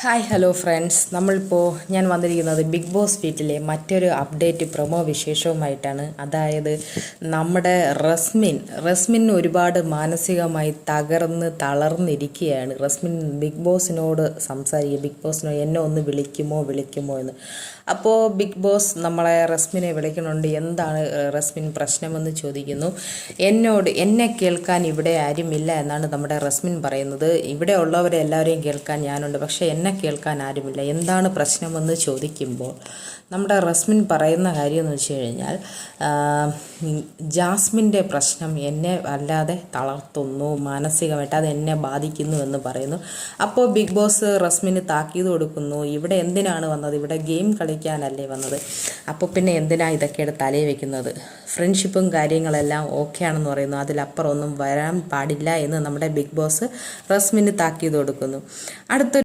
Hi hello friends, ഞാൻ വന്നിരിക്കുന്നത് big boss വീട്ടിലെ മറ്റൊരു അപ്ഡേറ്റ് പ്രൊമോ വിശേഷവുമായിട്ടാണ്. അതായത് നമ്മുടെ റസ്മിൻ ഒരുപാട് മാനസികമായി തളർന്നിരിക്കുകയാണ്. റസ്മിൻ ബിഗ് ബോസിനോട് സംസാരിക്കുക, ബിഗ് ബോസിനോട് എന്നെ ഒന്ന് വിളിക്കുമോ എന്ന്. അപ്പോൾ ബിഗ് ബോസ് നമ്മളെ റസ്മിനെ വിളിക്കുന്നുണ്ട്. എന്താണ് റസ്മിൻ പ്രശ്നമെന്ന് ചോദിക്കുന്നു. എന്നെ കേൾക്കാൻ ഇവിടെ ആരുമില്ല എന്നാണ് നമ്മുടെ റസ്മിൻ പറയുന്നത്. ഇവിടെ ഉള്ളവരെ എല്ലാവരെയും കേൾക്കാൻ ഞാനുണ്ട്, പക്ഷേ എന്നെ കേൾക്കാൻ ആരുമില്ല. എന്താണ് പ്രശ്നമെന്ന് ചോദിക്കുമ്പോൾ നമ്മുടെ റസ്മിൻ പറയുന്ന കാര്യം എന്ന് വെച്ച് കഴിഞ്ഞാൽ, ജാസ്മിൻ്റെ പ്രശ്നം എന്നെ വല്ലാതെ തളർത്തുന്നു, മാനസികമായിട്ട് അത് എന്നെ ബാധിക്കുന്നു എന്ന് പറയുന്നു. അപ്പോൾ ബിഗ് ബോസ് റസ്മിന് താക്കീത് കൊടുക്കുന്നു. ഇവിടെ എന്തിനാണ് വന്നത്? ഇവിടെ ഗെയിം കളിക്കാനല്ലേ വന്നത്? അപ്പോൾ പിന്നെ എന്തിനാ ഇതൊക്കെ എടുത്ത് തലയിൽ വെക്കുന്നത്? ഫ്രണ്ട്ഷിപ്പും കാര്യങ്ങളെല്ലാം ഓക്കെ ആണെന്ന് പറയുന്നു. അതിലപ്പുറം ഒന്നും വരാൻ പാടില്ല എന്ന് നമ്മുടെ ബിഗ് ബോസ് റസ്മിന് താക്കീത് കൊടുക്കുന്നു. അടുത്ത